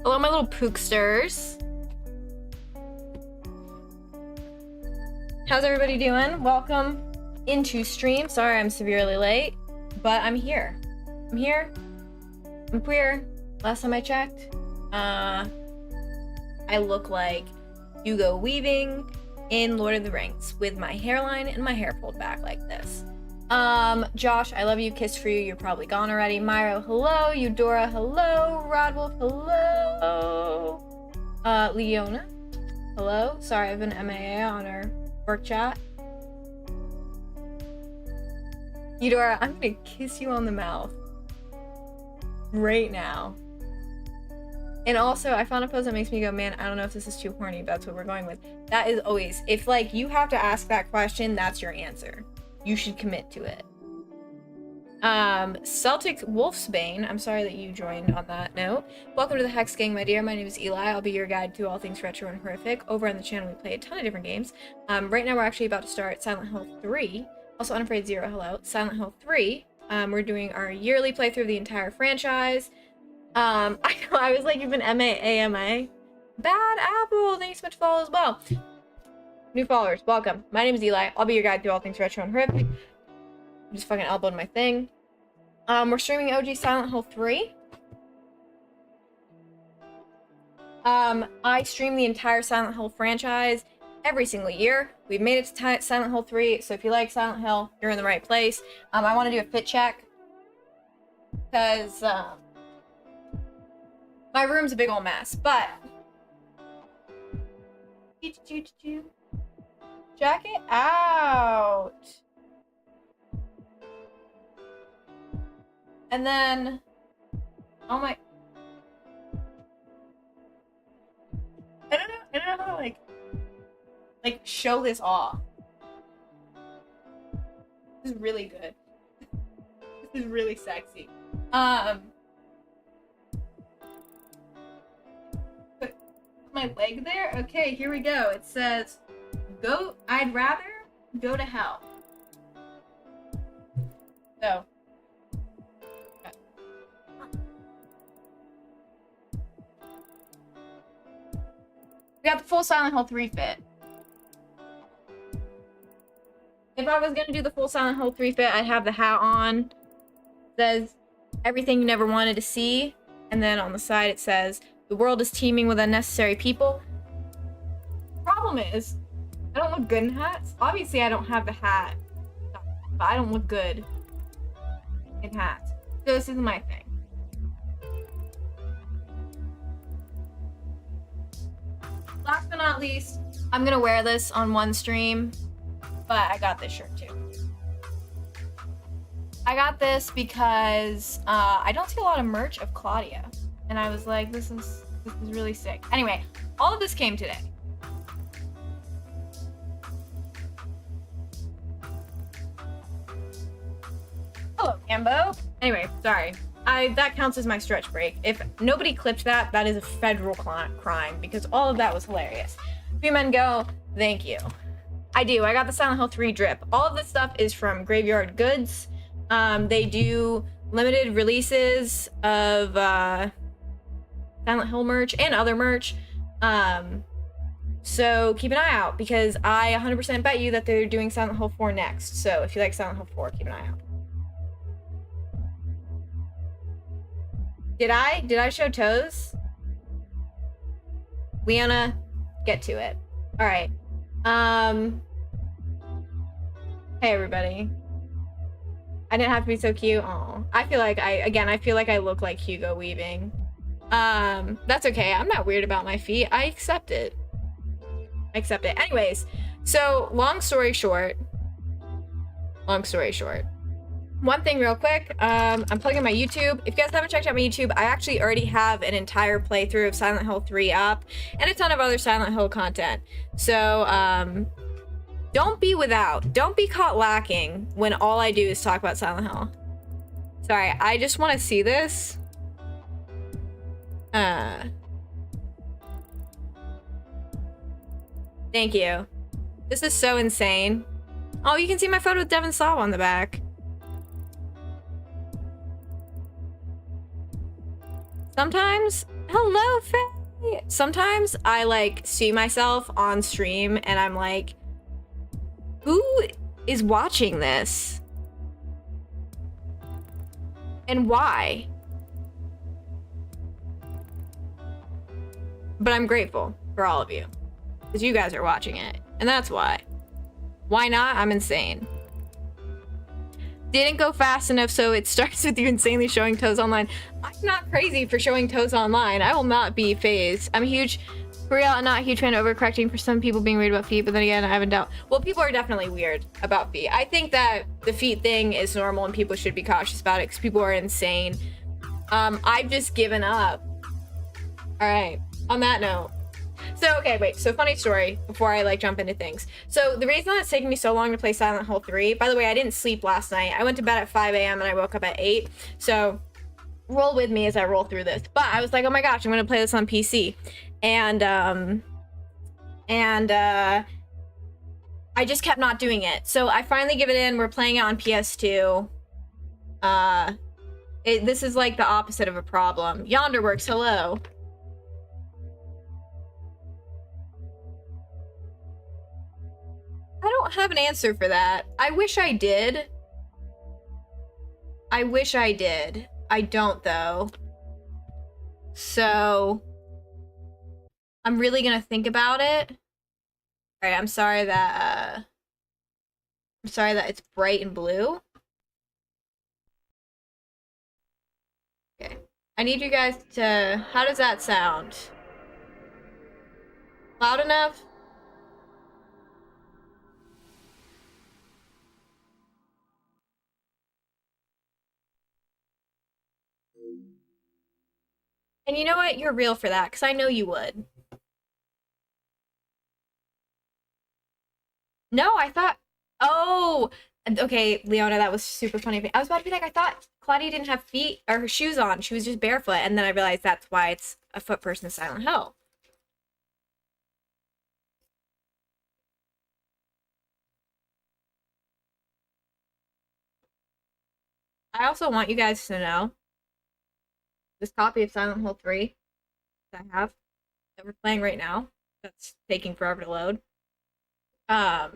Hello, my little pooksters. How's everybody doing? Welcome into stream. Sorry I'm severely late, but I'm here. I'm here. I'm queer. Last time I checked, I look like Hugo Weaving in Lord of the Rings with my hairline and my hair pulled back like this. Josh, I love you. Kiss for you. You're probably gone already. Myro, hello. Eudora, hello. Rodwolf, hello. Leona, hello. Sorry, I have an MAA on our work chat. Eudora, I'm gonna kiss you on the mouth right now. And also, I found a post that makes me go, man, I don't know if this is too horny, but that's what we're going with. That is always, if like you have to ask that question, that's your answer. You should commit to it. Celtic Wolfsbane, I'm sorry that you joined on that note. Welcome to the Hex Gang, my dear. My name is Eli. I'll be your guide to all things retro and horrific. Over on the channel, we play a ton of different games. Right now, we're actually about to start Silent Hill 3. Also, Unafraid Zero, hello. Silent Hill 3. We're doing our yearly playthrough of the entire franchise. I was like, you've been AMA. Bad Apple, thanks so much for follow as well. New followers, welcome. My name is Eli. I'll be your guide through all things retro and horrific. I'm just fucking elbowed my thing. We're streaming OG Silent Hill 3. I stream the entire Silent Hill franchise every single year. We've made it to Silent Hill 3, so if you like Silent Hill, you're in the right place. I want to do a fit check because my room's a big old mess, but check it out. And then, oh my, I don't know how to like show this off. This is really good. This is really sexy. Put my leg there. Okay, here we go. It says, I'd rather go to hell. So. We got the full Silent Hill 3 fit. If I was gonna do the full Silent Hill 3 fit, I'd have the hat on. It says, everything you never wanted to see. And then on the side it says, the world is teeming with unnecessary people. Problem is, I don't look good in hats. Obviously I don't have the hat, but I don't look good in hats. So this is my thing. Last but not least, I'm gonna wear this on one stream, but I got this shirt too. I got this because I don't see a lot of merch of Claudia, and I was like, this is really sick. Anyway, all of this came today. Hello, Cambo. Anyway, sorry. That counts as my stretch break. If nobody clipped that, that is a federal crime because all of that was hilarious. Few Men Go, thank you. I do. I got the Silent Hill 3 drip. All of this stuff is from Graveyard Goods. They do limited releases of Silent Hill merch and other merch. So keep an eye out because I 100% bet you that they're doing Silent Hill 4 next. So if you like Silent Hill 4, keep an eye out. Did I show toes? Leona, get to it. All right. Hey everybody. I didn't have to be so cute. Oh, I feel like I look like Hugo Weaving. That's okay. I'm not weird about my feet. I accept it. Anyways, so long story short. One thing real quick, I'm plugging my YouTube. If you guys haven't checked out my YouTube, I actually already have an entire playthrough of Silent Hill 3 up and a ton of other Silent Hill content. So, don't be caught lacking when all I do is talk about Silent Hill. Sorry, I just want to see this. Thank you. This is so insane. Oh, you can see my photo with Devin Saw on the back. Sometimes Hello, Faye! Sometimes I, like, see myself on stream and I'm like, who is watching this? And why? But I'm grateful for all of you. Because you guys are watching it. And that's why. Why not? I'm insane. Didn't go fast enough, so it starts with you insanely showing toes online. I'm not crazy for showing toes online. I will not be phased. I'm a huge, for real, I'm not a huge fan of overcorrecting for some people being weird about feet, but then again, I have a doubt. Well, people are definitely weird about feet. I think that the feet thing is normal and people should be cautious about it because people are insane. I've just given up. All right, on that note. So, okay, wait, so funny story before I, like, jump into things. So, the reason that it's taking me so long to play Silent Hill 3, by the way, I didn't sleep last night. I went to bed at 5 a.m. and I woke up at 8, so roll with me as I roll through this. But I was like, oh my gosh, I'm gonna play this on PC. And I just kept not doing it. So, I finally give it in. We're playing it on PS2. This is, like, the opposite of a problem. Yonderworks, hello. I don't have an answer for that. I wish I did. I wish I did. I don't, though. So, I'm really gonna think about it. Alright, I'm sorry that it's bright and blue. Okay. I need you guys to... How does that sound? Loud enough? And you know what? You're real for that, because I know you would. No, I thought... Oh! Okay, Leona, that was super funny. I was about to be like, I thought Claudia didn't have feet or her shoes on. She was just barefoot. And then I realized that's why it's a foot person in Silent Hill. I also want you guys to know this copy of Silent Hill 3 that I have, that we're playing right now, that's taking forever to load. I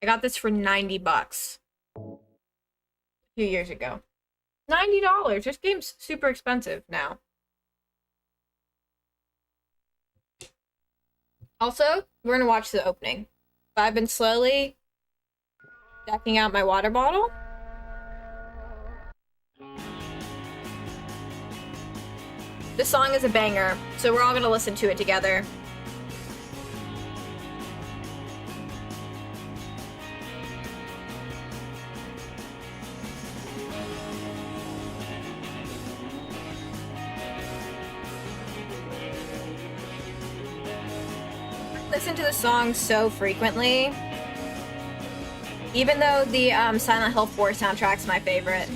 got this for $90 a few years ago. $90. This game's super expensive now. Also, we're gonna watch the opening. I've been slowly decking out my water bottle. This song is a banger, so we're all gonna listen to it together. Listen to the song so frequently. Even though the Silent Hill 4 soundtrack's my favorite.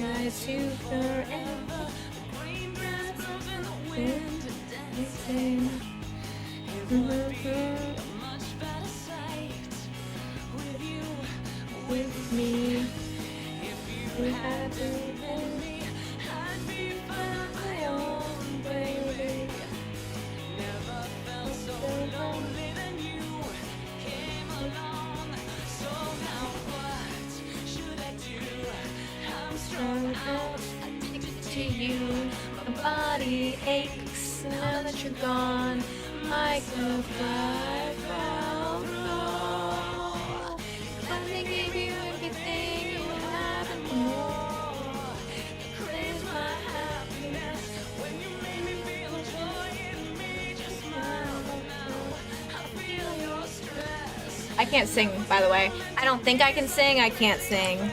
With me, we had to be, I'd be my own baby. Never felt so lonely than you came along. So now what should I do? I'm strung out, addicted to you. My body aches now that you're gone. Like a firefly glow. Glad they gave you everything you have and more. You crazy my happiness when you made me feel joy in me. Just smile now. I feel your stress. I can't sing, by the way. I don't think I can sing. I can't sing.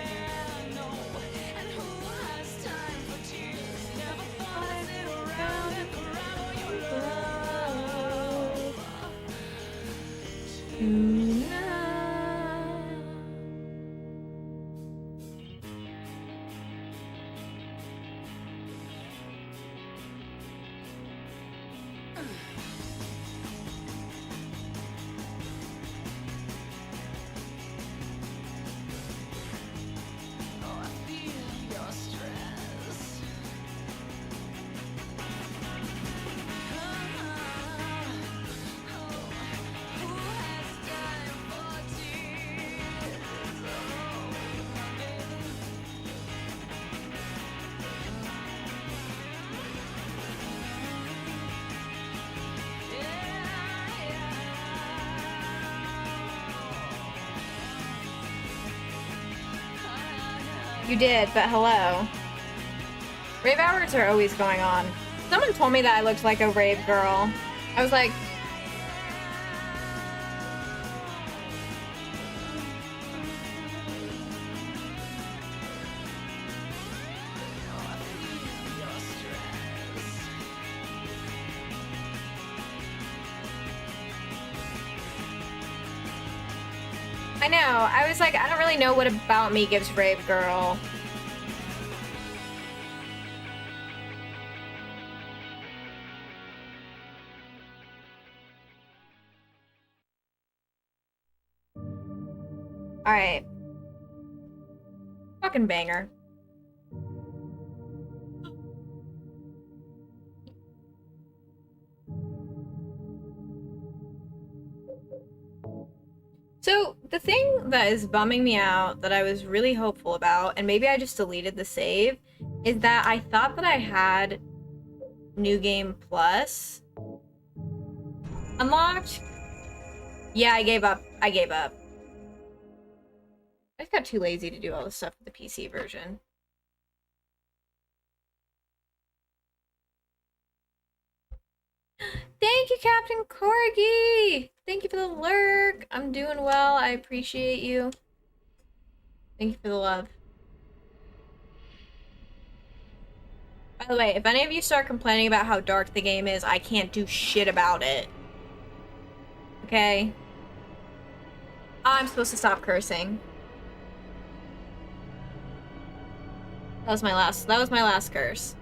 You did, but hello. Rave hours are always going on. Someone told me that I looked like a rave girl. I was like, I know. I was like, I don't really know what about me gives rave girl. Alright. Fucking banger. So, the thing that is bumming me out that I was really hopeful about, and maybe I just deleted the save, is that I thought that I had New Game Plus unlocked. Yeah, I gave up. I gave up. I just got too lazy to do all this stuff with the PC version. Thank you, Captain Corgi! Thank you for the lurk! I'm doing well. I appreciate you. Thank you for the love. By the way, if any of you start complaining about how dark the game is, I can't do shit about it. Okay? I'm supposed to stop cursing. That was my last curse.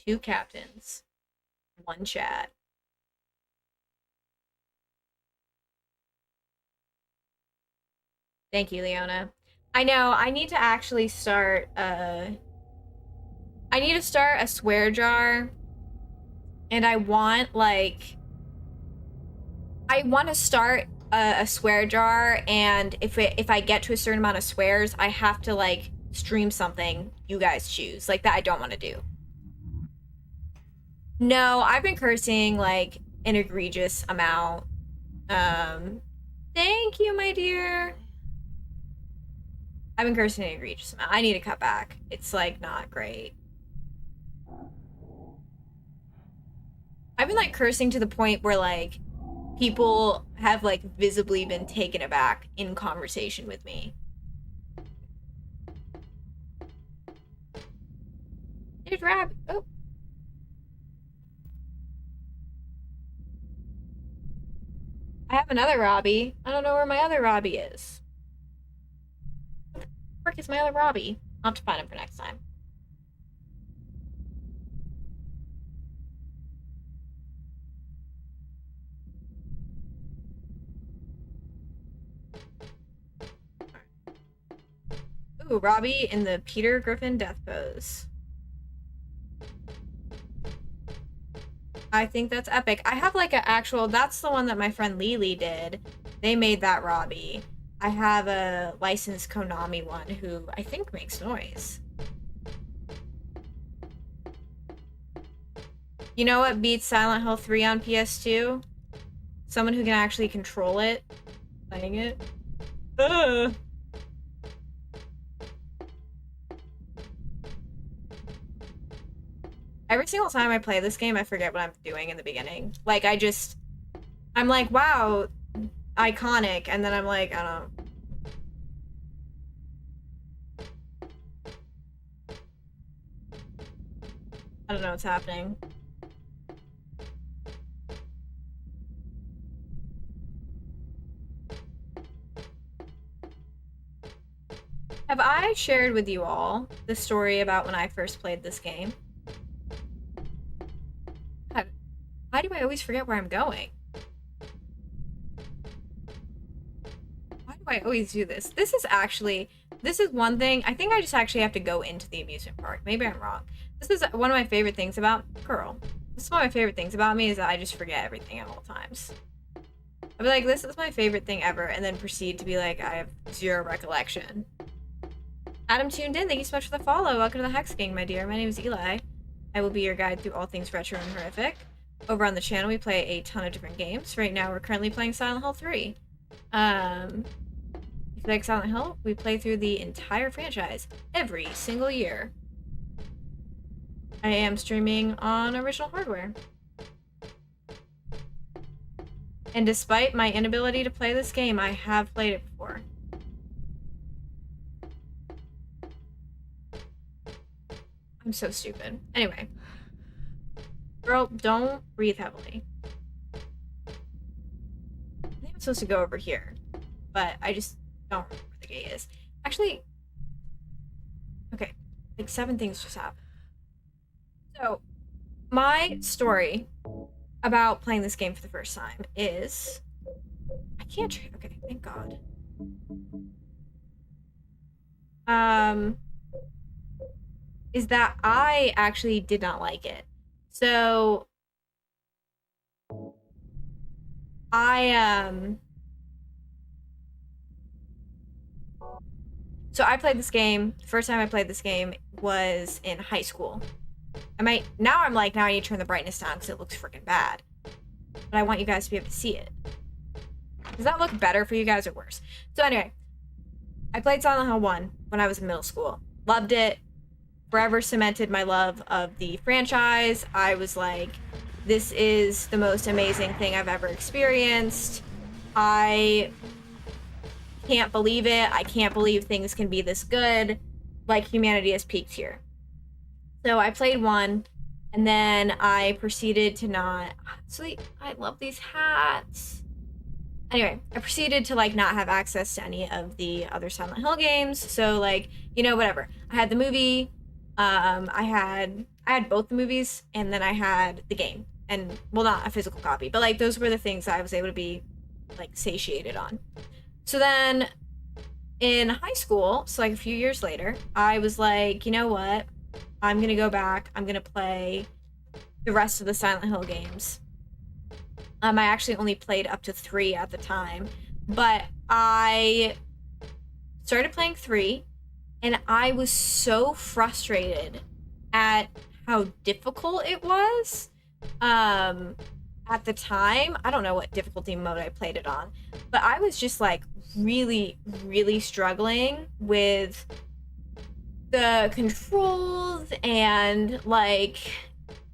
Two captains. One chat. Thank you, Leona. I know, I need to actually start, I need to start a swear jar. And I want, like... I want to start a swear jar, and if I get to a certain amount of swears, I have to, like, stream something you guys choose. Like, that I don't want to do. No, I've been cursing, like, an egregious amount. Thank you, my dear. I've been cursing an egregious amount. I need to cut back. It's, like, not great. I've been, like, cursing to the point where, like, people have, like, visibly been taken aback in conversation with me. There's Rab. Oh. I have another Robbie. I don't know where my other Robbie is. Where the frick is my other Robbie? I'll have to find him for next time. Ooh, Robbie in the Peter Griffin death pose. I think that's epic. I have like an actual, that's the one that my friend Lily did. They made that Robbie. I have a licensed Konami one who I think makes noise. You know what beats Silent Hill 3 on PS2? Someone who can actually control it. Playing it. Ugh. Every single time I play this game, I forget what I'm doing in the beginning. Like, I'm like, wow, iconic, and then I'm like, I don't know. I don't know what's happening. Have I shared with you all the story about when I first played this game? God, why do I always forget where I'm going? Why do I always do this? This is one thing. I think I just actually have to go into the amusement park. Maybe I'm wrong. This is one of my favorite things about Curl. This is one of my favorite things about me is that I just forget everything at all times. I'll be like, this is my favorite thing ever, and then proceed to be like, I have zero recollection. Adam tuned in. Thank you so much for the follow. Welcome to the Hex Gang, my dear. My name is Eli. I will be your guide through all things retro and horrific. over on the channel, we play a ton of different games. Right now, we're currently playing Silent Hill 3. If you like Silent Hill, we play through the entire franchise every single year. I am streaming on original hardware. And despite my inability to play this game, I have played it before. I'm so stupid. Anyway. Girl, don't breathe heavily. I think I'm supposed to go over here. But I just don't remember where the gate is. Actually... Okay. Like 7 things just happened. So, my story about playing this game for the first time is... I can't... Okay, thank God. Is that I actually did not like it. So... So I played this game, the first time I played this game was in high school. Now I'm like, now I need to turn the brightness down because it looks freaking bad. But I want you guys to be able to see it. Does that look better for you guys or worse? So anyway, I played Silent Hill 1 when I was in middle school. Loved it. Forever cemented my love of the franchise. I was like, this is the most amazing thing I've ever experienced. I can't believe it. I can't believe things can be this good. Like, humanity has peaked here. So I played 1, and then I proceeded to not... Sweet, I love these hats. Anyway, I proceeded to, like, not have access to any of the other Silent Hill games. So, like, you know, whatever. I had the movie, I had both the movies, and then I had the game. And, well, not a physical copy, but, like, those were the things I was able to be, like, satiated on. So then, in high school, so, like, a few years later, I was like, you know what? I'm gonna go back. I'm gonna play the rest of the Silent Hill games. I actually only played up to 3 at the time, but I started playing 3, and I was so frustrated at how difficult it was. At the time, I don't know what difficulty mode I played it on, but I was just like really, really struggling with the controls, and like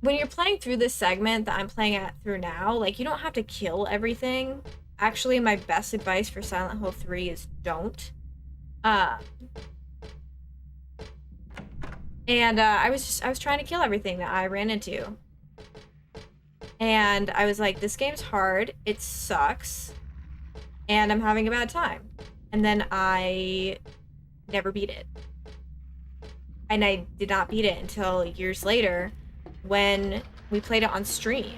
when you're playing through this segment that I'm playing through now, like, you don't have to kill everything. Actually, my best advice for Silent Hill 3 is don't. And I was trying to kill everything that I ran into. And I was like, this game's hard, it sucks, and I'm having a bad time. And then I never beat it. And I did not beat it until years later when we played it on stream.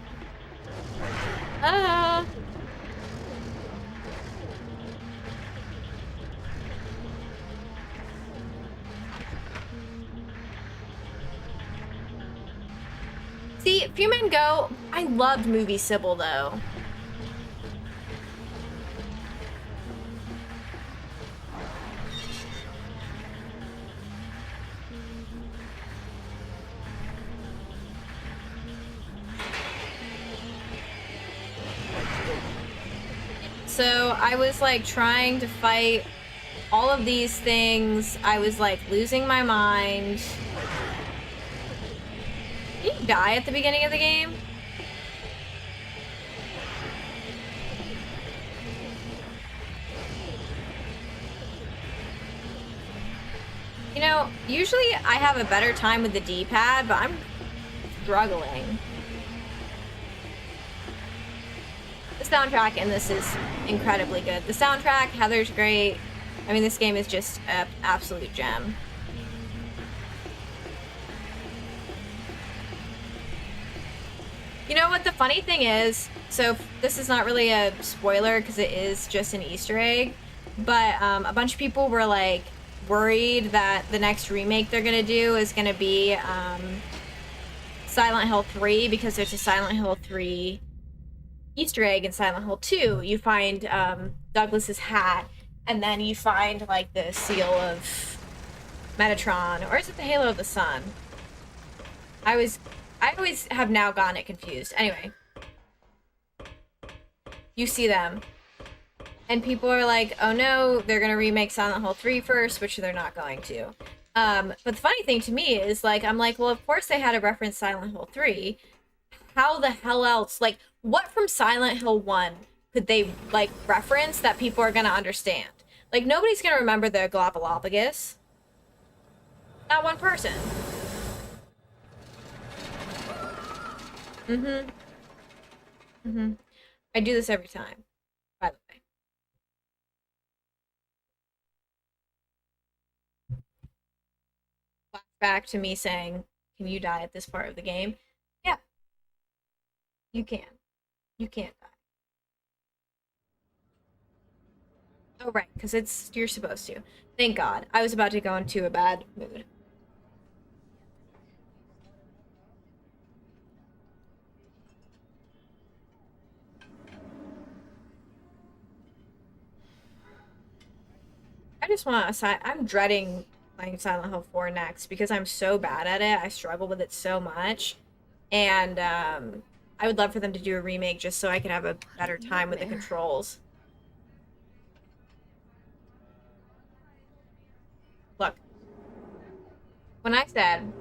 See, Few Men Go, I loved Movie Sybil though. So I was like trying to fight all of these things. I was like losing my mind. Did you die at the beginning of the game? You know, usually I have a better time with the D-pad, but I'm struggling. The soundtrack in this is incredibly good. The soundtrack, Heather's great. I mean, this game is just an absolute gem. You know what the funny thing is? So this is not really a spoiler because it is just an Easter egg, but a bunch of people were like worried that the next remake they're gonna do is gonna be Silent Hill 3, because there's a Silent Hill 3 Easter egg in Silent Hill 2. You find Douglas's hat, and then you find like the seal of Metatron, or is it the Halo of the Sun? I I always have now gotten it confused. Anyway. You see them. And people are like, oh no, they're gonna remake Silent Hill 3 first, which they're not going to. But the funny thing to me is, like, I'm like, well, of course they had to reference Silent Hill 3. How the hell else? Like, what from Silent Hill 1 could they, like, reference that people are gonna understand? Like, nobody's gonna remember the Globalopagus. Not one person. Mm-hmm. Mm-hmm. I do this every time, by the way. Back to me saying, can you die at this part of the game? Yeah. You can. You can't die. Oh, right, because you're supposed to. Thank God. I was about to go into a bad mood. I just want to I'm dreading playing Silent Hill 4 next because I'm so bad at it. I struggle with it so much. And I would love for them to do a remake just so I could have a better time with the controls. Look, when I said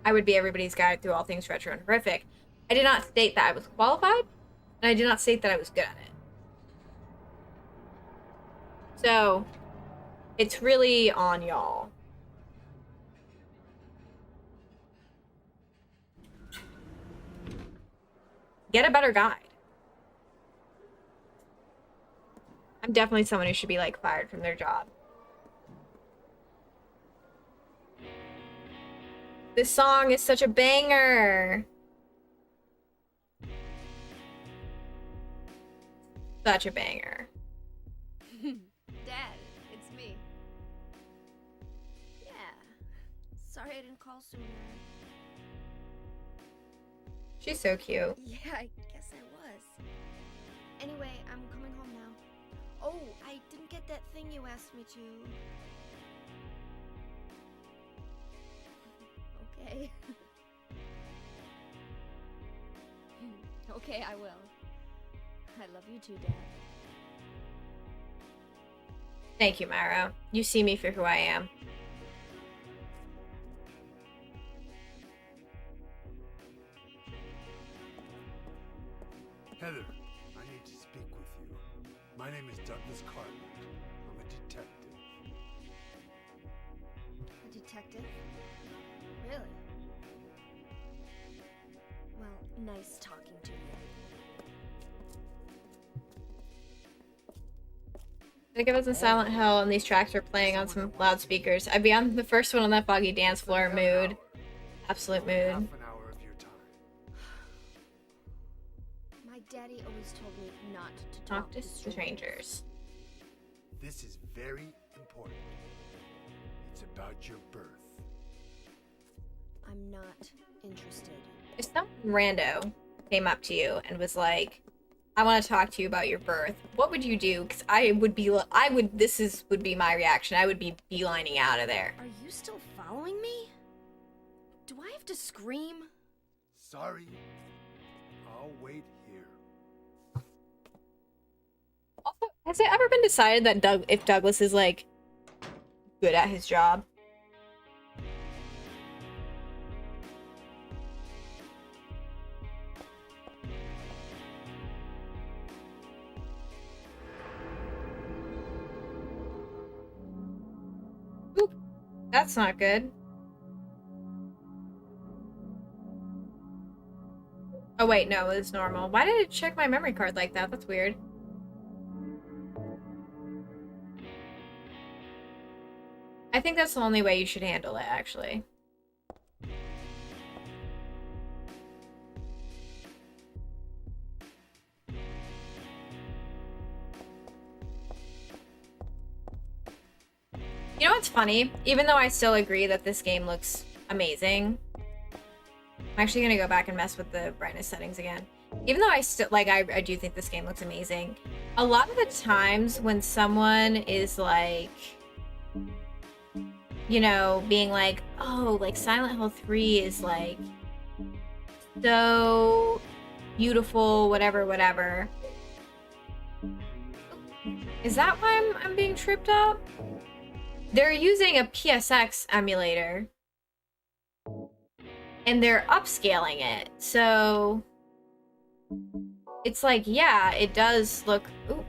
I would be everybody's guide through all things retro and horrific, I did not state that I was qualified, and I did not state that I was good at it. So, it's really on y'all. Get a better guide. I'm definitely someone who should be, like, fired from their job. This song is such a banger. Such a banger. Dad, it's me. Yeah. Sorry I didn't call sooner. She's so cute. Yeah, I guess I was. Anyway, I'm coming home now. Oh, I didn't get that thing you asked me to. Okay. Okay, I will. I love you too, Dad. Thank you, Myra. You see me for who I am. Heather, I need to speak with you. My name is Douglas Cartland. I'm a detective. A detective? Really? Well, nice talking to you. I think if I was in Silent Hill and these tracks were playing on some loudspeakers, I'd be on the first one on that foggy dance floor mood. Absolute mood. Half an hour of your time. My daddy always told me not to Talk to strangers. This is very important. It's about your birth. I'm not interested. If some rando came up to you and was like, I want to talk to you about your birth, what would you do? Because would be my reaction. I would be beelining out of there. Are you still following me? Do I have to scream? Sorry. I'll wait here. Also, has it ever been decided that if Douglas is, like, good at his job? Oop, that's not good. Oh wait, no, it's normal. Why did it check my memory card like that? That's weird. I think that's the only way you should handle it, actually. You know what's funny? Even though I still agree that this game looks amazing, I'm actually gonna go back and mess with the brightness settings again. Even though I still, like, I do think this game looks amazing, a lot of the times when someone is like, you know, being like, oh, like Silent Hill 3 is like so beautiful, whatever, whatever. Is that why I'm being tripped up? They're using a PSX emulator. And they're upscaling it. So it's like, yeah, it does look... Ooh.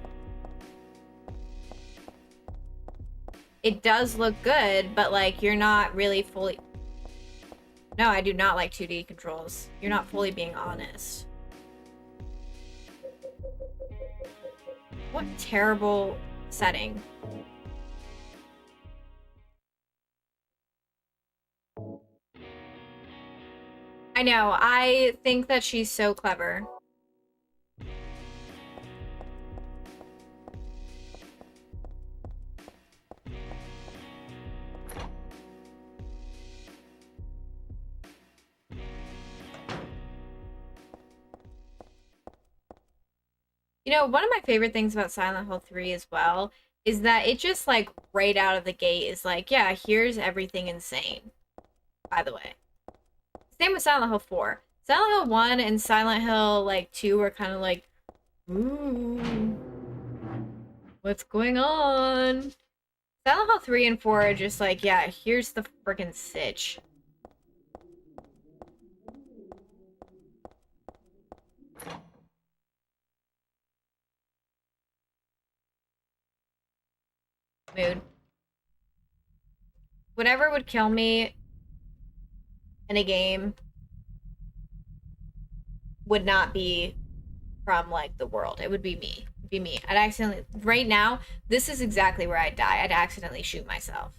It does look good, but like you're not really fully... No, I do not like 2D controls. You're not fully being honest. What terrible setting. I know, I think that she's so clever. You know, one of my favorite things about Silent Hill 3 as well is that it just like right out of the gate is like, yeah, here's everything insane. By the way. Same with Silent Hill 4. Silent Hill 1 and Silent Hill like 2 were kind of like, ooh, what's going on? Silent Hill 3 and 4 are just like, yeah, here's the freaking sitch. Mood. Whatever would kill me in a game would not be from like the world. It would be me. It'd be me. I'd accidentally right now, this is exactly where I'd die. I'd accidentally shoot myself.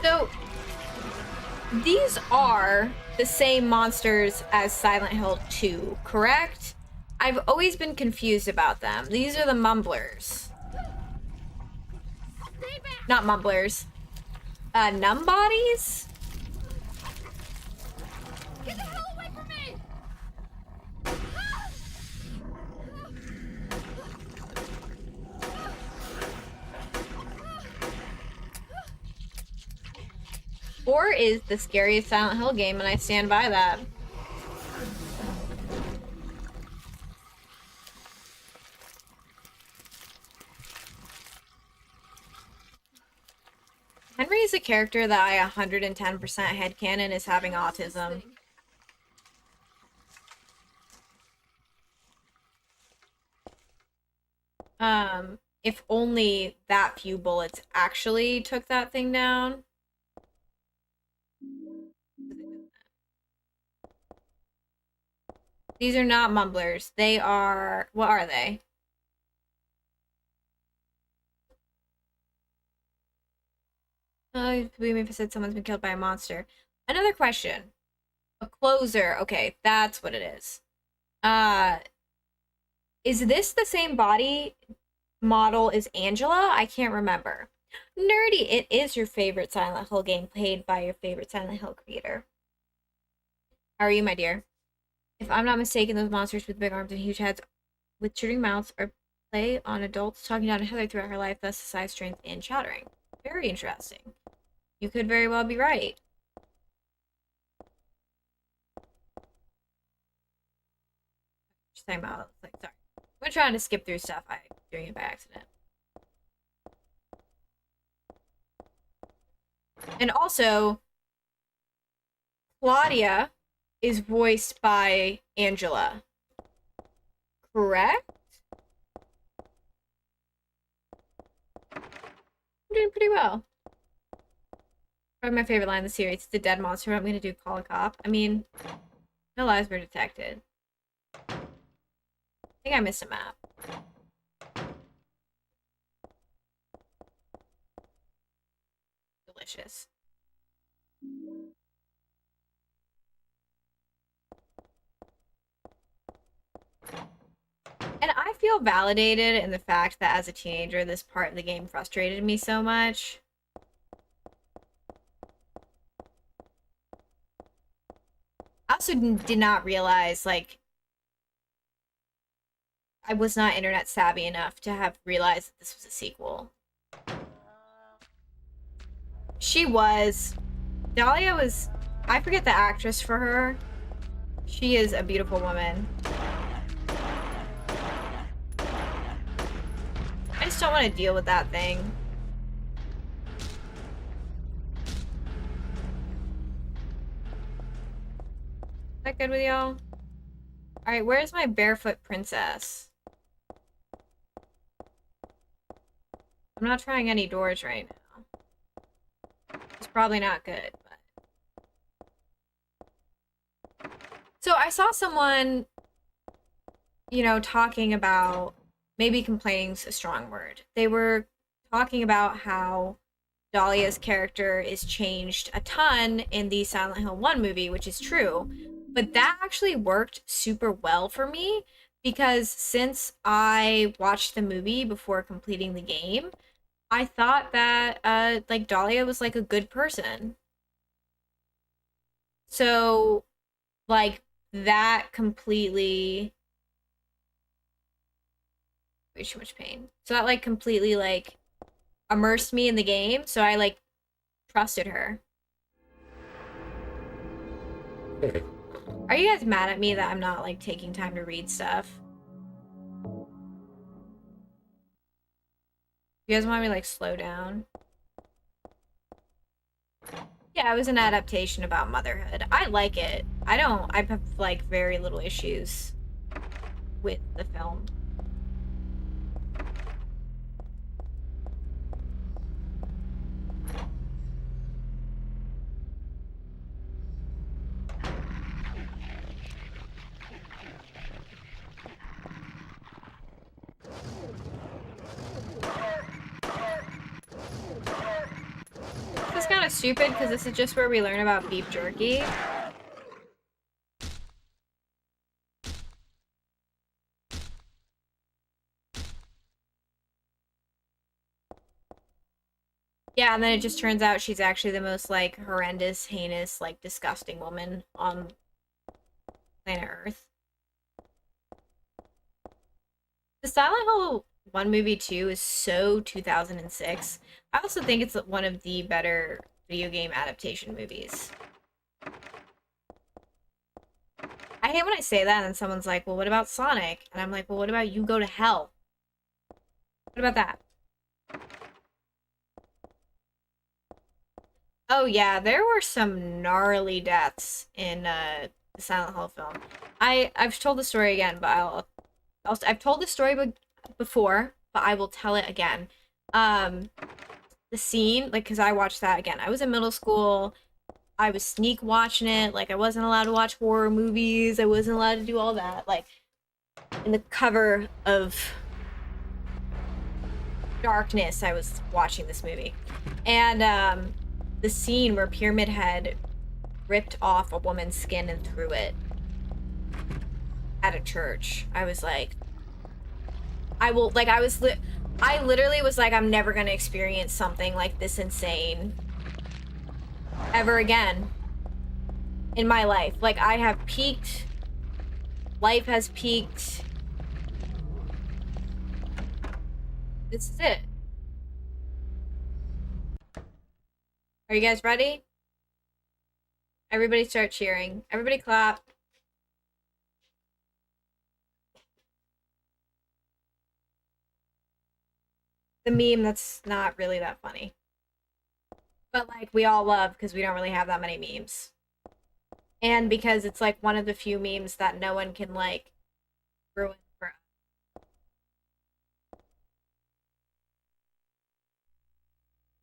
So these are the same monsters as Silent Hill 2, correct? I've always been confused about them. These are the mumblers. Not mumblers. Numb bodies? Get the hell away from me! Or is the scariest Silent Hill game, and I stand by that. Henry is a character that I 110% headcanon is having autism. If only that few bullets actually took that thing down. These are not mumblers. They are... What are they? We may have said someone's been killed by a monster. Another question. A closer. Okay, that's what it is. Is this the same body model as Angela? I can't remember. Nerdy, it is your favorite Silent Hill game played by your favorite Silent Hill creator. How are you, my dear? If I'm not mistaken, those monsters with big arms and huge heads with shooting mouths are play on adults talking down to Heather throughout her life, thus the size, strength, and chattering. Very interesting. You could very well be right. Just talking about, like, sorry. We're trying to skip through stuff. I'm doing it by accident. And also, Claudia is voiced by Angela. Correct? I'm doing pretty well. Probably my favorite line in the series. It's the dead monster. I'm gonna do call a cop. I mean, no lies were detected. I think I missed a map. Delicious. And I feel validated in the fact that as a teenager, this part of the game frustrated me so much. I also did not realize, like, I was not internet savvy enough to have realized that this was a sequel. She was. Dahlia was. I forget the actress for her. She is a beautiful woman. I just don't want to deal with that thing. Is that good with y'all? Alright, where's my barefoot princess? I'm not trying any doors right now. It's probably not good, but... So I saw someone, you know, talking about, maybe complaining's a strong word. They were talking about how Dahlia's character is changed a ton in the Silent Hill 1 movie, which is true. But that actually worked super well for me because since I watched the movie before completing the game, I thought that like Dahlia was like a good person. So like that completely way too much pain. So that like completely like immersed me in the game, so I like trusted her. Are you guys mad at me that I'm not like taking time to read stuff? You guys want me to like slow down? Yeah, it was an adaptation about motherhood. I like it. I have like very little issues with the film. This is kind of stupid because this is just where we learn about beef jerky. Yeah, and then it just turns out she's actually the most like horrendous, heinous, like disgusting woman on planet Earth. The Silent Hill 1 movie 2 is so 2006. I also think it's one of the better video game adaptation movies. I hate when I say that and then someone's like, well, what about Sonic? And I'm like, well, what about You Go to Hell? What about that? Oh yeah, there were some gnarly deaths in the Silent Hill film. I've told the story again, but I've told the story before, but I will tell it again. Um, the scene, like, because I watched that again. I was in middle school. I was sneak watching it. Like, I wasn't allowed to watch horror movies. I wasn't allowed to do all that. Like, in the cover of darkness, I was watching this movie. And the scene where Pyramid Head ripped off a woman's skin and threw it at a church. I was like, I literally was like, I'm never gonna experience something like this insane ever again in my life. Like, I have peaked. Life has peaked. This is it. Are you guys ready? Everybody start cheering. Everybody clap. The meme that's not really that funny. But like we all love because we don't really have that many memes. And because it's like one of the few memes that no one can like ruin for us.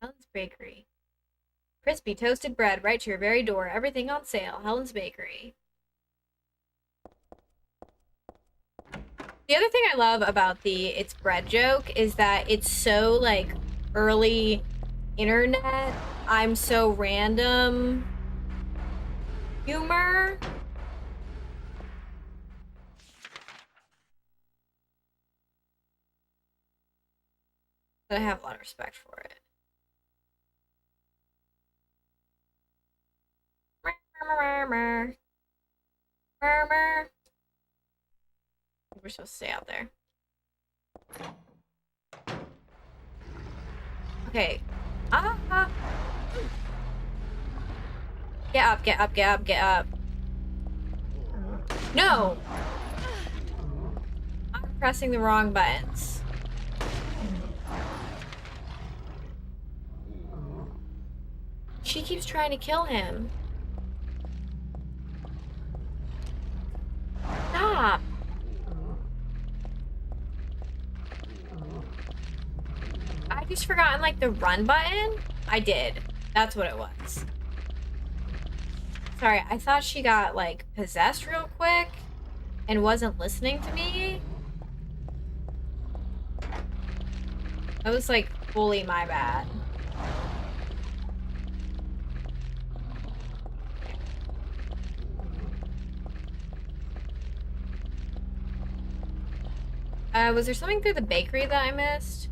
Helen's Bakery. Crispy toasted bread right to your very door. Everything on sale. Helen's Bakery. The other thing I love about the it's bread joke is that it's so like early internet, I'm so random humor. But I have a lot of respect for it. We're supposed to stay out there. Okay. Ah! Get up, get up, get up, get up. No! I'm pressing the wrong buttons. She keeps trying to kill him. Stop! I just forgotten, like, the run button? I did. That's what it was. Sorry, I thought she got, like, possessed real quick and wasn't listening to me. That was, like, fully my bad. Was there something through the bakery that I missed?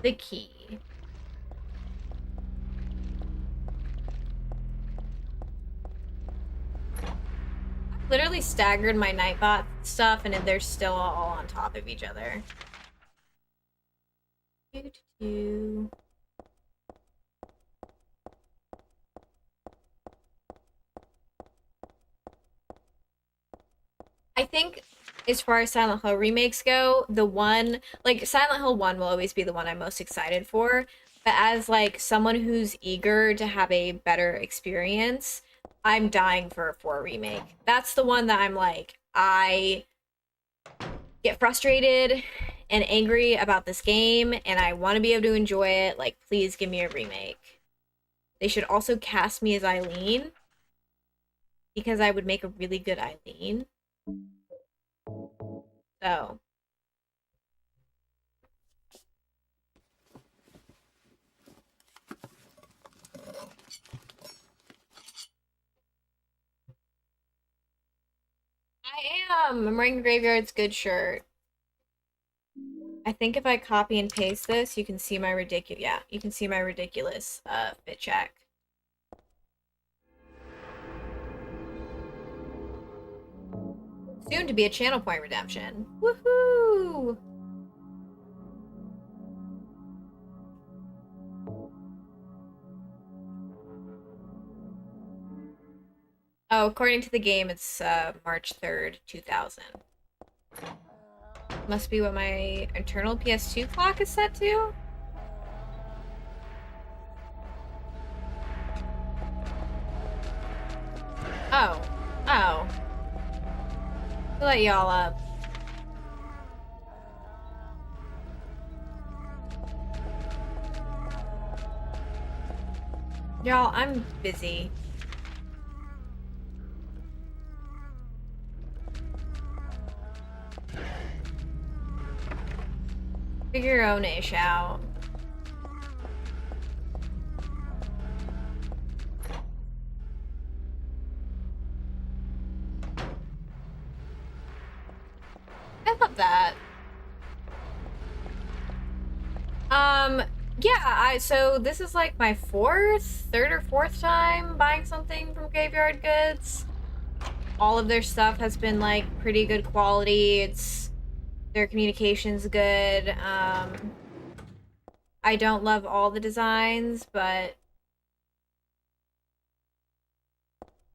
The key. Literally staggered my Nightbot stuff, and they're still all on top of each other. Doo-doo-doo. I think as far as Silent Hill remakes go, the one, like, Silent Hill 1 will always be the one I'm most excited for, but as, like, someone who's eager to have a better experience, I'm dying for a 4 remake. That's the one that I'm like, I get frustrated and angry about this game, and I want to be able to enjoy it. Like, please give me a remake. They should also cast me as Eileen, because I would make a really good Eileen. So, I am. I'm wearing Graveyard's good shirt. I think if I copy and paste this, you can see my ridiculous. Yeah, you can see my ridiculous fit check. Soon to be a channel point redemption. Woohoo! Oh, according to the game, it's March 3rd, 2000. Must be what my internal PS2 clock is set to. Oh. Oh. I'll let y'all up. Y'all, I'm busy. Figure your own ish out. I love that. Yeah, so this is like my third or fourth time buying something from Graveyard Goods. All of their stuff has been like pretty good quality. Their communication's good. I don't love all the designs, but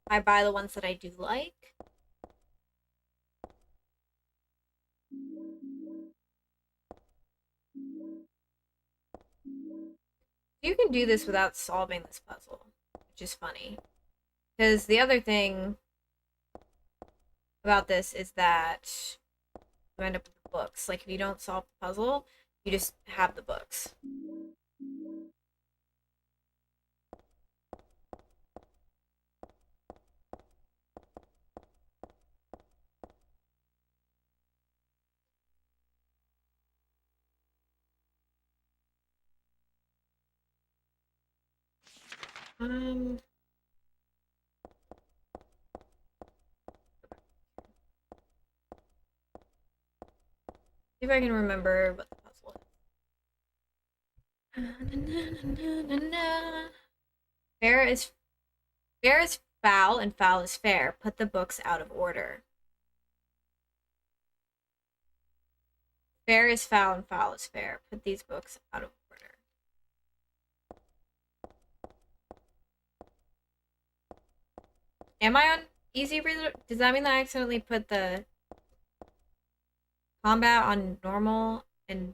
I buy the ones that I do like. You can do this without solving this puzzle, which is funny. Because the other thing about this is that you end up with the books. Like, if you don't solve the puzzle, you just have the books. Um, See if I can remember what the puzzle is. Fair is foul and foul is fair. Put the books out of order. Fair is foul and foul is fair. Put these books out of order. Am I on easy? Does that mean that I accidentally put the combat on normal and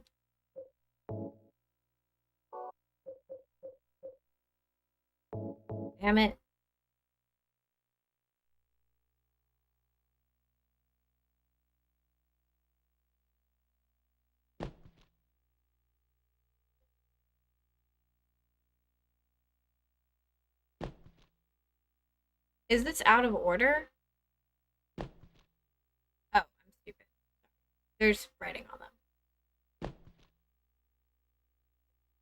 damn it. Is this out of order? Oh, I'm stupid. There's writing on them.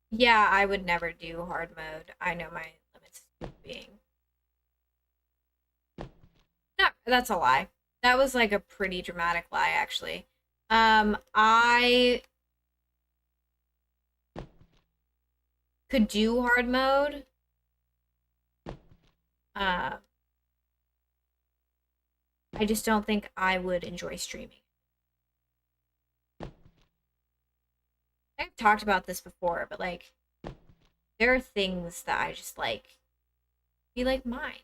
Yeah, I would never do hard mode. I know my limits being. No, that's a lie. That was like a pretty dramatic lie, actually. I could do hard mode. I just don't think I would enjoy streaming. I've talked about this before, but like, there are things that I just like, be like mine.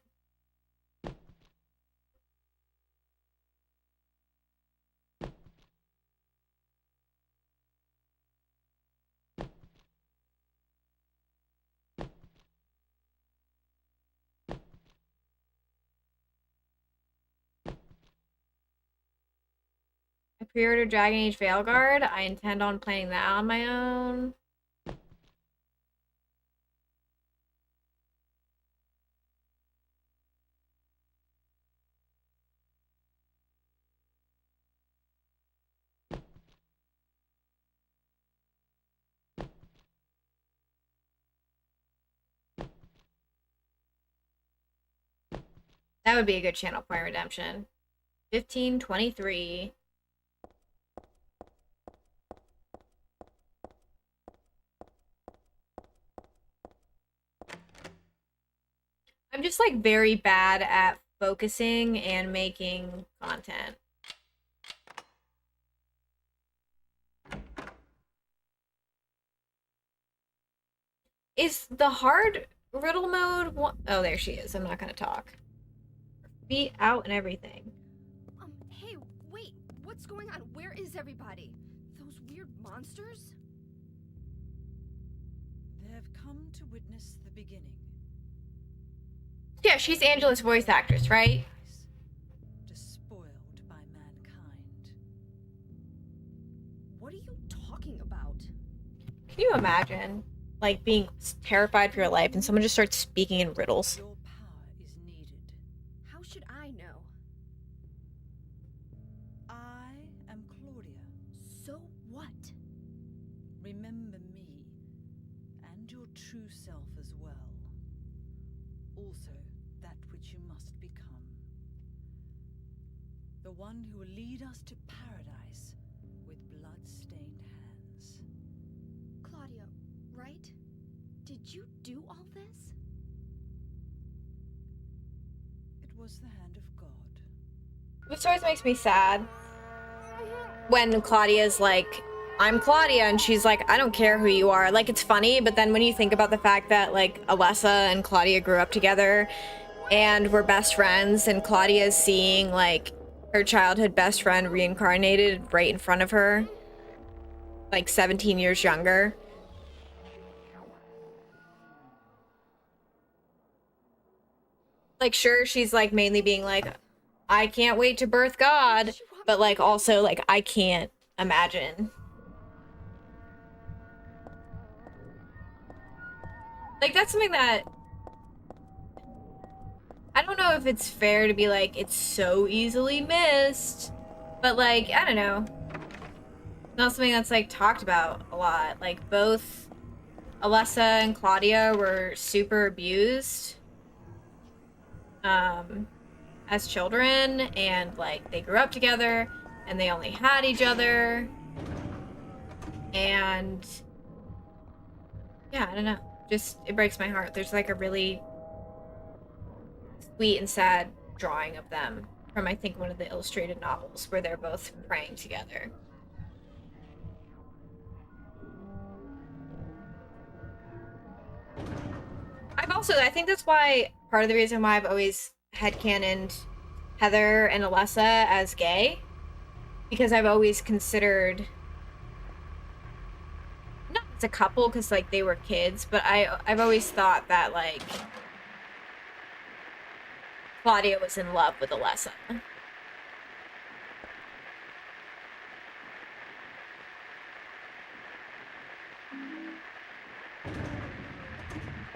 I pre-ordered Dragon Age Veilguard. I intend on playing that on my own. That would be a good channel point redemption. 1523. I'm just like very bad at focusing and making content. Is the hard riddle mode one? Oh, there she is. I'm not gonna talk. Feet out and everything. Hey, wait, what's going on? Where is everybody? Those weird monsters? They've come to witness the beginning. Yeah, she's Angela's voice actress, right? Despoiled by mankind. What are you talking about? Can you imagine, like, being terrified for your life and someone just starts speaking in riddles? Your power is needed. How should I know? I am Claudia. So what? Remember me, and your true self as well. Also, that which you must become. The one who will lead us to paradise with blood-stained hands. Claudia, right? Did you do all this? It was the hand of God. This always makes me sad when Claudia's like, I'm Claudia, and she's like, I don't care who you are. Like, it's funny, but then when you think about the fact that, like, Alessa and Claudia grew up together and were best friends, and Claudia's seeing, like, her childhood best friend reincarnated right in front of her, like, 17 years younger. Like, sure, she's, like, mainly being like, I can't wait to birth God, but, like, also, like, I can't imagine. Like, that's something that I don't know if it's fair to be like, it's so easily missed, but, like, I don't know. Not something that's, like, talked about a lot. Like, both Alessa and Claudia were super abused as children, and, like, they grew up together and they only had each other. And yeah, I don't know. Just, it breaks my heart. There's like a really sweet and sad drawing of them from, I think, one of the illustrated novels where they're both praying together. I think that's why, part of the reason why I've always headcanoned Heather and Alessa as gay, because I've always considered, not as a couple because like they were kids, but I've always thought that like Claudia was in love with Alessa.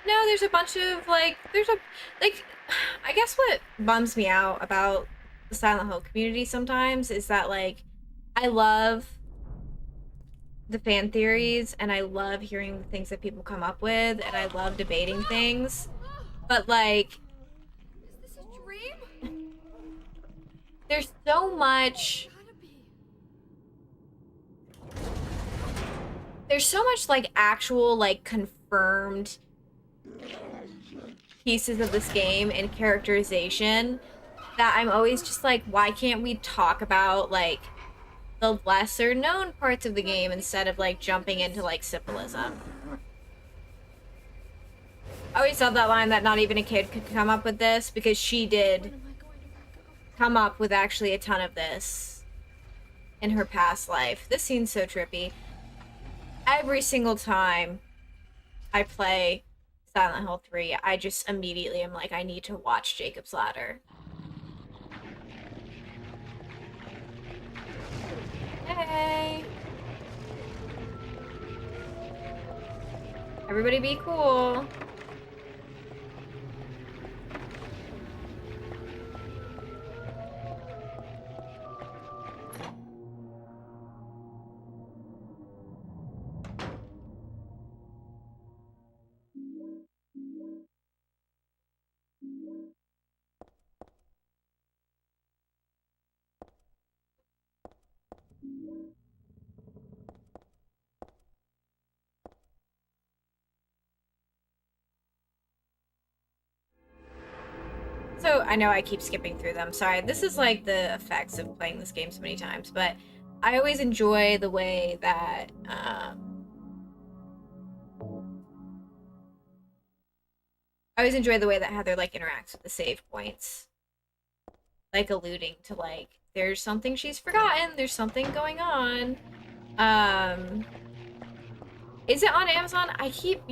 No, there's a bunch of like I guess what bums me out about the Silent Hill community sometimes is that like I love the fan theories and I love hearing the things that people come up with and I love debating things. But like Is this a dream? there's so much Gotta be. like actual like confirmed pieces of this game and characterization that I'm always just like, why can't we talk about like the lesser known parts of the game instead of like jumping into like symbolism? I always love that line that not even a kid could come up with this, because she did When am I going to wake up? come up with actually a ton of this in her past life. This scene's so trippy. Every single time I play Silent Hill 3, I just immediately am like, I need to watch Jacob's Ladder. Hey! Everybody be cool. So, I know I keep skipping through them. Sorry. This is like the effects of playing this game so many times, but I always enjoy the way that Heather like interacts with the save points, like alluding to like there's something she's forgotten, there's something going on. Is it on Amazon? I keep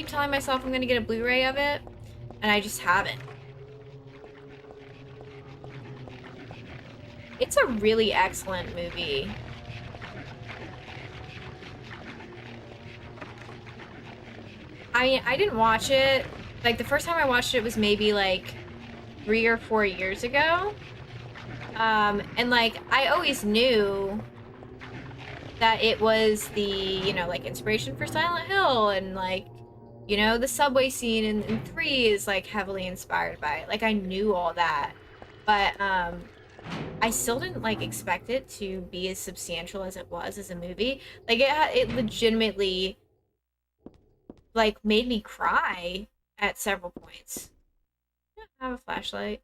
telling myself I'm gonna get a Blu-ray of it, and I just haven't. It's a really excellent movie. I didn't watch it, like the first time I watched it was maybe like 3 or 4 years ago. And like I always knew that it was the, like inspiration for Silent Hill, and like, the subway scene in 3 is like heavily inspired by it. Like I knew all that. But I still didn't like expect it to be as substantial as it was as a movie. Like it legitimately like made me cry at several points. I have a flashlight.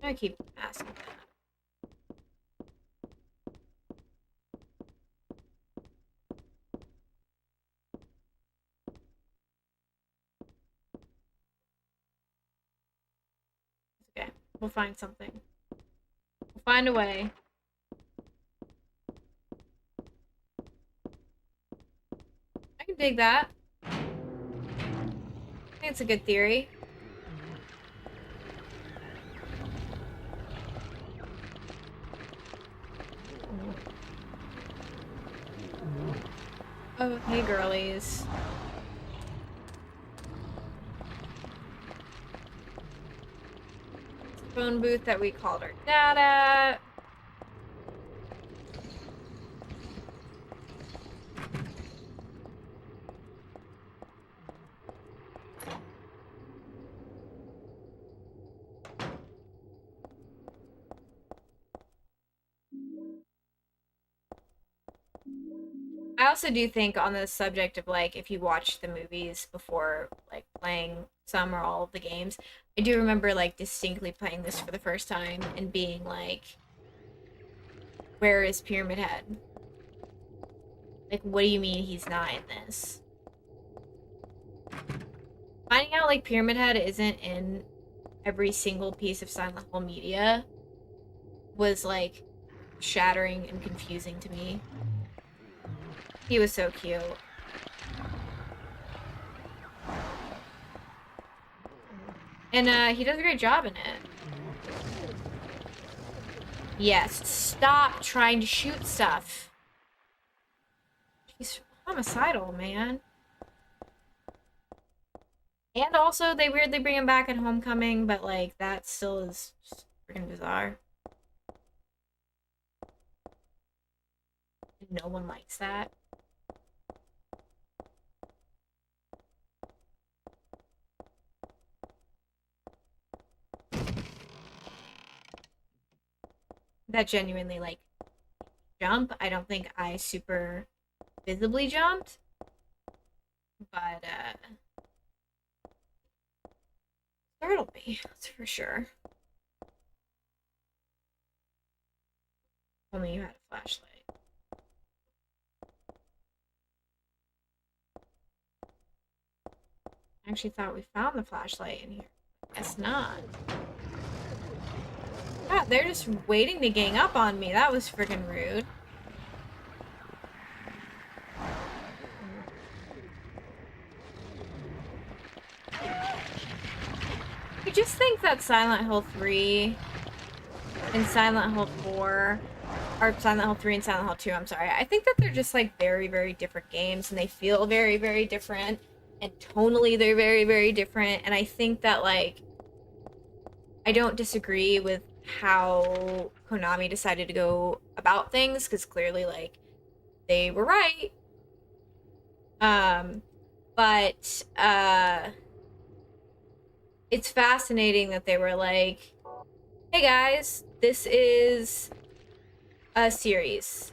I keep asking that. Okay, we'll find something. We'll find a way. I can dig that. I think it's a good theory. Oh, hey girlies. Phone booth that we called our dad at. I also do think on the subject of like if you watch the movies before like playing some or all of the games, I do remember like distinctly playing this for the first time and being like, where is Pyramid Head? Like, what do you mean he's not in this? Finding out like Pyramid Head isn't in every single piece of Silent Hill media was like shattering and confusing to me. He was so cute. And he does a great job in it. Yes, stop trying to shoot stuff. He's homicidal, man. And also, they weirdly bring him back at Homecoming, but like, that still is freaking bizarre. No one likes that. That genuinely, like, jump. I don't think I super visibly jumped. But, startled me, that's for sure. Only you had a flashlight. I actually thought we found the flashlight in here. Guess not. God, they're just waiting to gang up on me. That was freaking rude. I just think that Silent Hill 3 and Silent Hill 4, or Silent Hill 3 and Silent Hill 2, I'm sorry. I think that they're just like very, very different games and they feel very, very different. And tonally, they're very, very different. And I think that, like, I don't disagree with how Konami decided to go about things, because clearly, like, they were right. But, it's fascinating that they were like, hey guys, this is a series.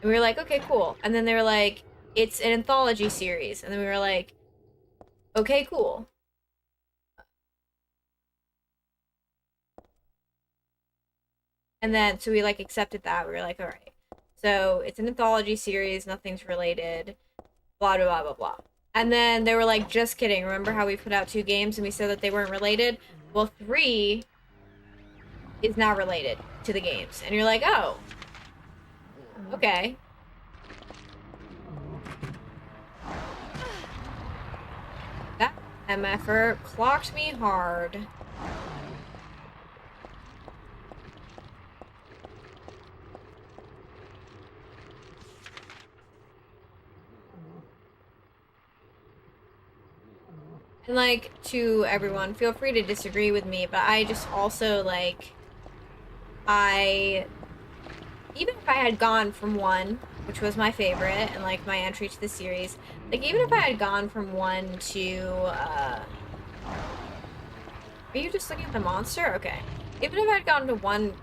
And we were like, okay, cool. And then they were like, it's an anthology series. And then we were like, okay, cool. And then, so we, like, accepted that. We were like, alright. So, it's an anthology series, nothing's related, blah, blah, blah, blah, blah. And then they were like, just kidding. Remember how we put out 2 games and we said that they weren't related? Well, 3 is not related to the games. And you're like, oh. Okay. That MFer clocked me hard. And, like, to everyone, feel free to disagree with me, but I just also, like, even if I had gone from 1, which was my favorite, and, like, my entry to the series, like, even if I had gone from 1 to, are you just looking at the monster? Okay. Even if I had gone to 1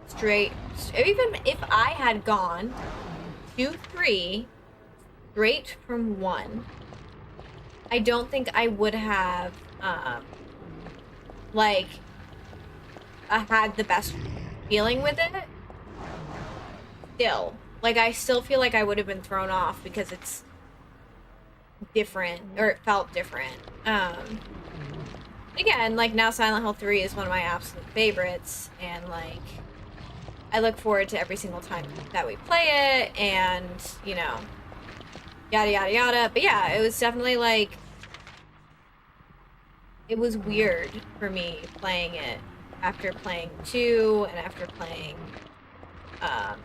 straight, even if I had gone 2, 3, straight from 1, I don't think I would have, like, had the best feeling with it. Still. Like, I still feel like I would have been thrown off because it's different, or it felt different. Again, like, now Silent Hill 3 is one of my absolute favorites, and, like, I look forward to every single time that we play it, and, you know, yada yada yada. But yeah, it was definitely like, it was weird for me playing it after playing 2 and after playing 1.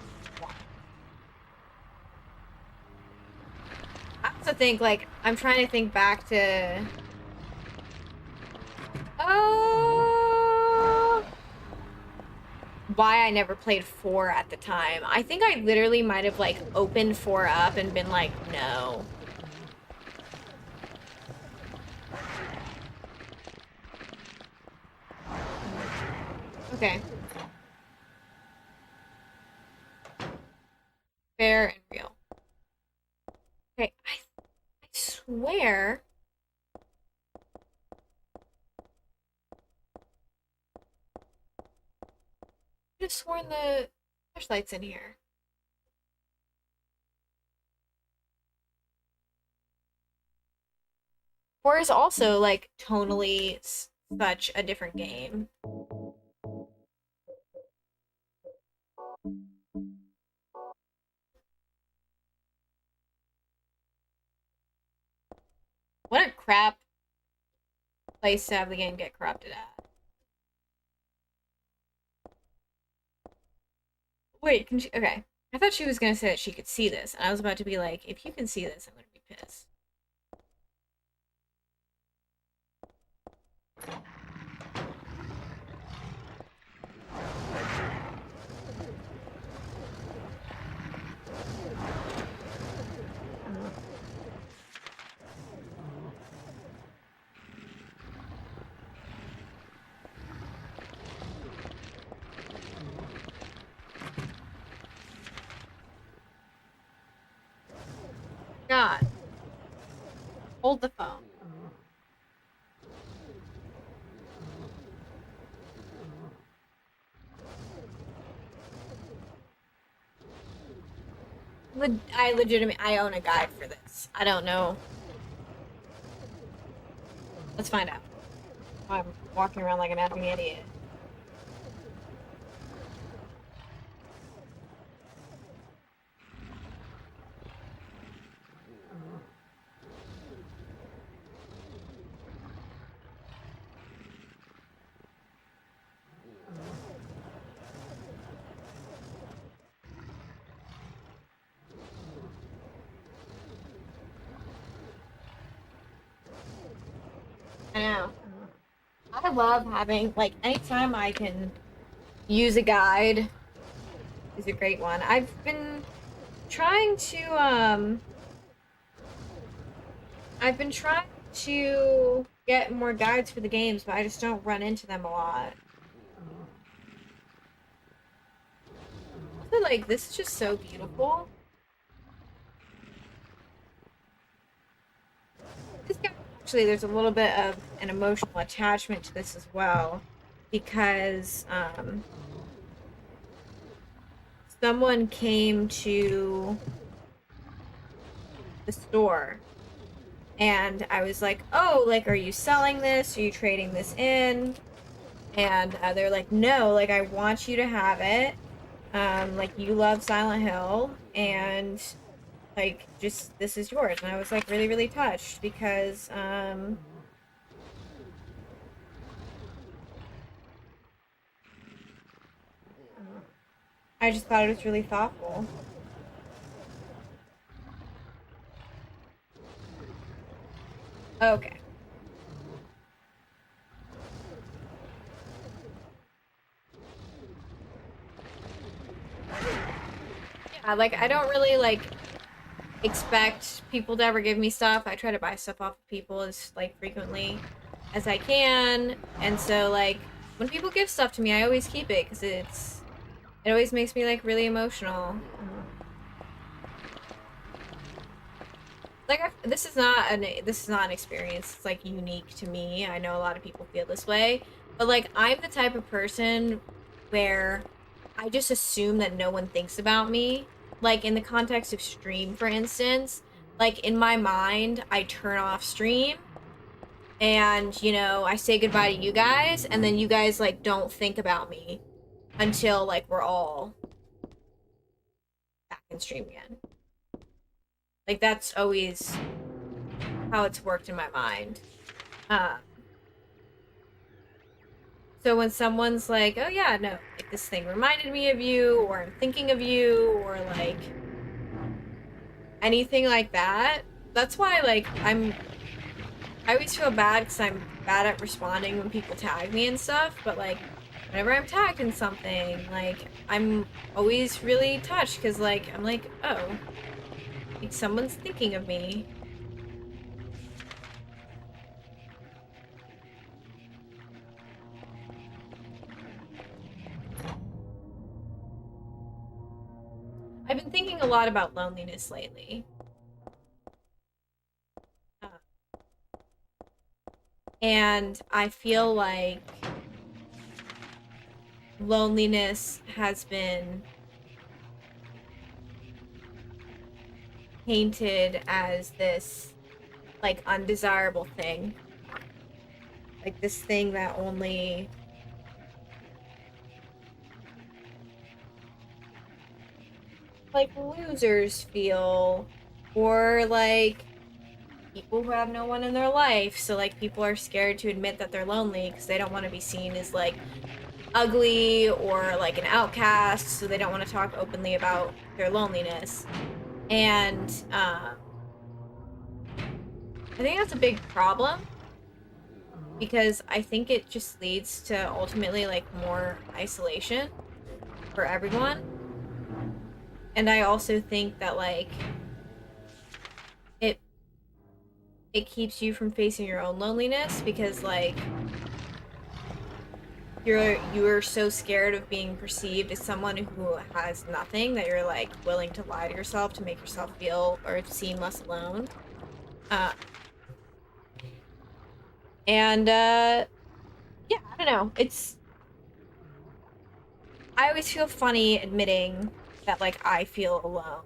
I also think, like, I'm trying to think back to why I never played 4 at the time. I think I literally might have, like, opened 4 up and been like, no. Okay. Fair and real. swear I could have sworn the flashlight's in here. Or is also like tonally such a different game. What a crap place to have the game get corrupted at. Wait, can she? Okay. I thought she was gonna say that she could see this, and I was about to be like, if you can see this, I'm gonna be pissed. God. Hold the phone. I own a guide for this. I don't know. Let's find out. I'm walking around like an effing idiot. I know. I love having, like, anytime I can use a guide is a great one. I've been trying to get more guides for the games, but I just don't run into them a lot. I feel like this is just so beautiful. This guy, actually, there's a little bit of an emotional attachment to this as well, because someone came to the store and I was like, oh, like, are you selling this? Are you trading this in? And they're like, no, like, I want you to have it. Like, you love Silent Hill, and like, just, this is yours. And I was like really, really touched because I just thought it was really thoughtful. Okay. Yeah, like, I don't really, like, expect people to ever give me stuff. I try to buy stuff off of people as, like, frequently as I can. And so, like, when people give stuff to me, I always keep it because it always makes me, like, really emotional. Like, this is not an experience that's, like, unique to me. I know a lot of people feel this way, but, like, I'm the type of person where I just assume that no one thinks about me. Like, in the context of stream, for instance, like, in my mind, I turn off stream and, you know, I say goodbye to you guys, and then you guys, like, don't think about me until, like, we're all back in stream again. Like, that's always how it's worked in my mind. So when someone's like, oh yeah, no, like, this thing reminded me of you, or I'm thinking of you, or, like, anything like that, that's why, like, I always feel bad because I'm bad at responding when people tag me and stuff, but, like, whenever I'm tagged in something, like, I'm always really touched because, like, I'm like, oh, like, someone's thinking of me. I've been thinking a lot about loneliness lately. And I feel like loneliness has been painted as this, like, undesirable thing. Like, this thing that only, like, losers feel, or, like, people who have no one in their life. So, like, people are scared to admit that they're lonely because they don't want to be seen as, like, ugly or, like, an outcast, so they don't want to talk openly about their loneliness. And, I think that's a big problem because I think it just leads to ultimately, like, more isolation for everyone. And I also think that, like, it it keeps you from facing your own loneliness because, like, you're so scared of being perceived as someone who has nothing that you're, like, willing to lie to yourself to make yourself feel or seem less alone. Uh, and yeah, I don't know. I always feel funny admitting that, like, I feel alone,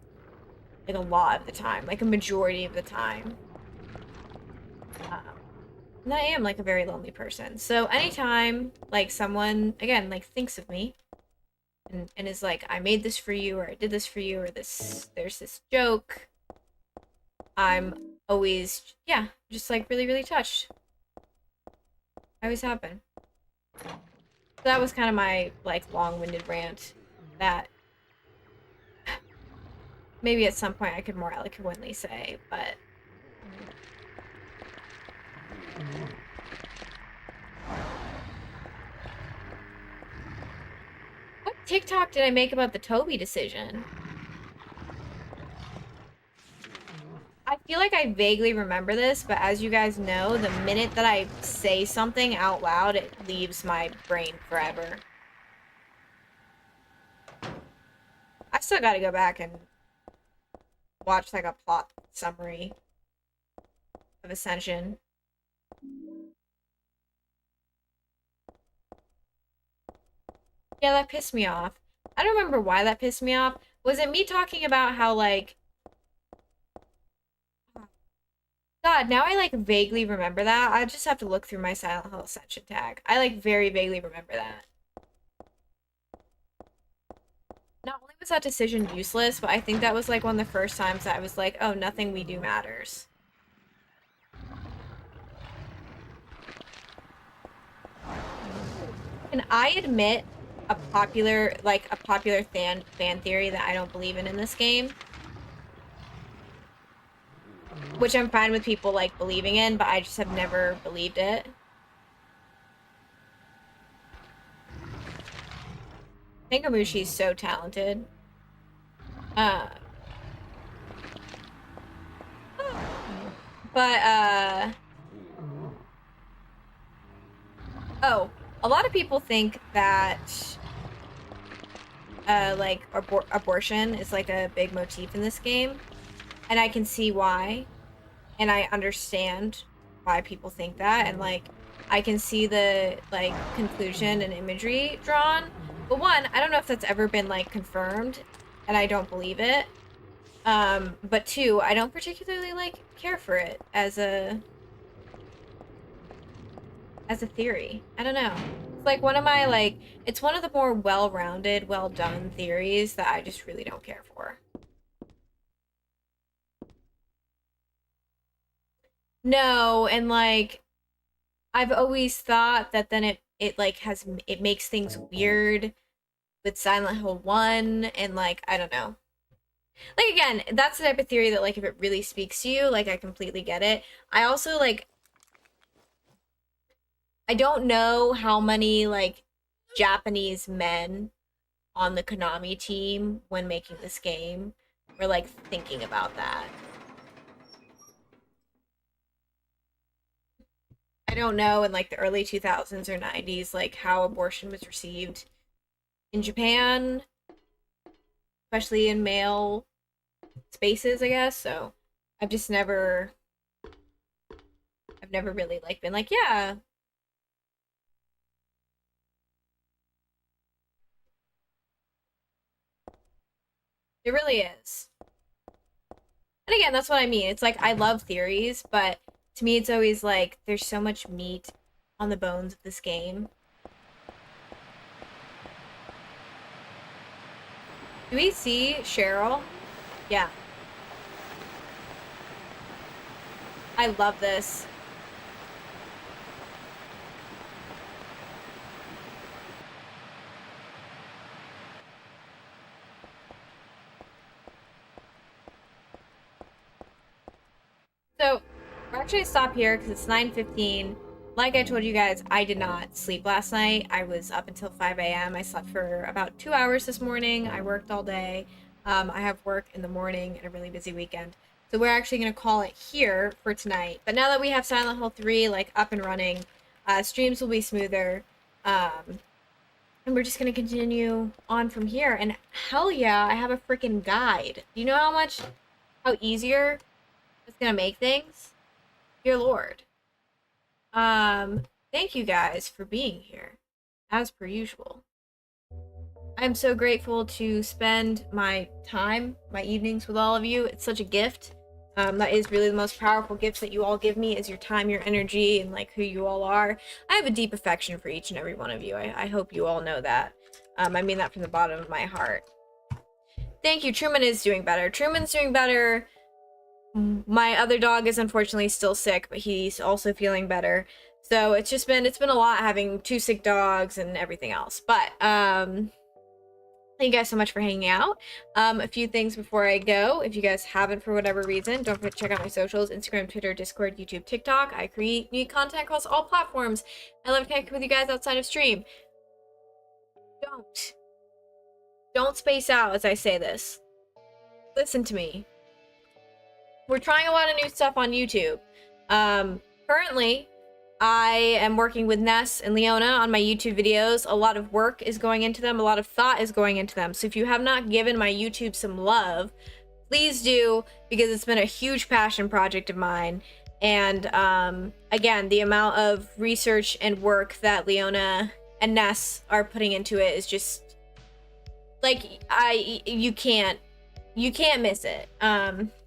like, a lot of the time, like a majority of the time. And I am, like, a very lonely person. So anytime, like, someone, again, like, thinks of me and is like, I made this for you, or I did this for you, or there's this joke, I'm always, yeah, just, like, really, really touched. I always have been. So that was kind of my, like, long-winded rant that maybe at some point I could more eloquently say, but what TikTok did I make about the Toby decision? I feel like I vaguely remember this, but as you guys know, the minute that I say something out loud, it leaves my brain forever. I still gotta go back and watch, like, a plot summary of Ascension. Yeah, that pissed me off. I don't remember why that pissed me off. Was it me talking about how, like... God, now I, like, vaguely remember that. I just have to look through my Silent Hill Ascension tag. I, like, very vaguely remember that. Not only was that decision useless, but I think that was, like, one of the first times that I was like, oh, nothing we do matters. Can I admit a popular fan theory that I don't believe in this game? Which I'm fine with people, like, believing in, but I just have never believed it. Tangomushi's so talented. But, oh, a lot of people think that, like, abortion is, like, a big motif in this game. And I can see why. And I understand why people think that. And, like, I can see the, like, conclusion and imagery drawn. But one, I don't know if that's ever been, like, confirmed. And I don't believe it. But two, I don't particularly, like, care for it as a theory. I don't know. It's like one of my, like, it's one of the more well-rounded, well-done theories that I just really don't care for. No, and, like, I've always thought that then it like it makes things weird with Silent Hill 1 and, like, I don't know. Like, again, that's the type of theory that, like, if it really speaks to you, like, I completely get it. I also, like, I don't know how many, like, Japanese men on the Konami team when making this game were, like, thinking about that. I don't know in, like, the early 2000s or 90s, like, how abortion was received in Japan, especially in male spaces, I guess. So I've I've never really like been like, yeah. It really is. And again, that's what I mean. It's like I love theories, but to me it's always like there's so much meat on the bones of this game. Do we see Cheryl? Yeah. I love this. So, we're actually gonna stop here because it's 9:15. Like I told you guys, I did not sleep last night. I was up until 5 a.m. I slept for about 2 hours this morning. I worked all day. I have work in the morning and a really busy weekend. So we're actually gonna call it here for tonight. But now that we have Silent Hill 3 like up and running, streams will be smoother. And we're just gonna continue on from here. And hell yeah, I have a freaking guide. Do you know how easier it's gonna make things? Dear Lord. Thank you guys for being here, as per usual. I'm so grateful to spend my time, my evenings with all of you. It's such a gift. That is really the most powerful gift that you all give me is your time, your energy, and like who you all are. I have a deep affection for each and every one of you. I hope you all know that. I mean that from the bottom of my heart. Thank you. Truman is doing better. Truman's doing better. My other dog is unfortunately still sick, but he's also feeling better. So it's been a lot having 2 sick dogs and everything else. But thank you guys so much for hanging out. A few things before I go. If you guys haven't for whatever reason, don't forget to check out my socials: Instagram, Twitter, Discord, YouTube, TikTok. I create new content across all platforms. I love connecting with you guys outside of stream. Don't space out as I say this. Listen to me. We're trying a lot of new stuff on YouTube. Currently, I am working with Ness and Leona on my YouTube videos. A lot of work is going into them. A lot of thought is going into them. So if you have not given my YouTube some love, please do, because it's been a huge passion project of mine. And again, the amount of research and work that Leona and Ness are putting into it is just like you can't miss it.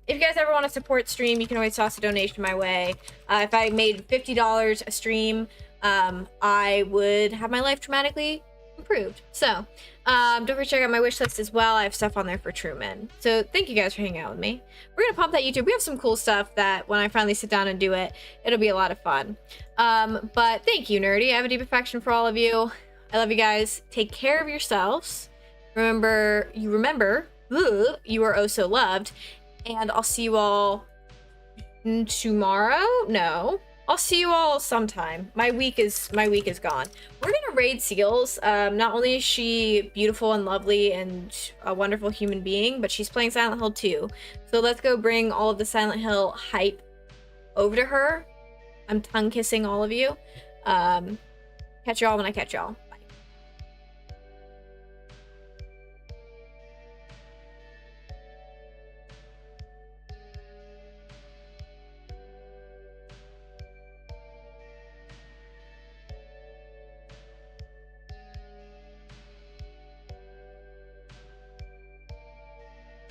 If you guys ever want to support stream, you can always toss a donation my way. If I made $50 a stream, I would have my life dramatically improved. So, don't forget to check out my wish list as well. I have stuff on there for Truman. So, thank you guys for hanging out with me. We're going to pump that YouTube. We have some cool stuff that when I finally sit down and do it, it'll be a lot of fun. But thank you, Nerdy. I have a deep affection for all of you. I love you guys. Take care of yourselves. Remember, you are oh so loved. And I'll see you all tomorrow? No. I'll see you all sometime. My week is gone. We're gonna raid Seals. Not only is she beautiful and lovely and a wonderful human being, but she's playing Silent Hill 2. So let's go bring all of the Silent Hill hype over to her. I'm tongue kissing all of you. Catch y'all when I catch y'all.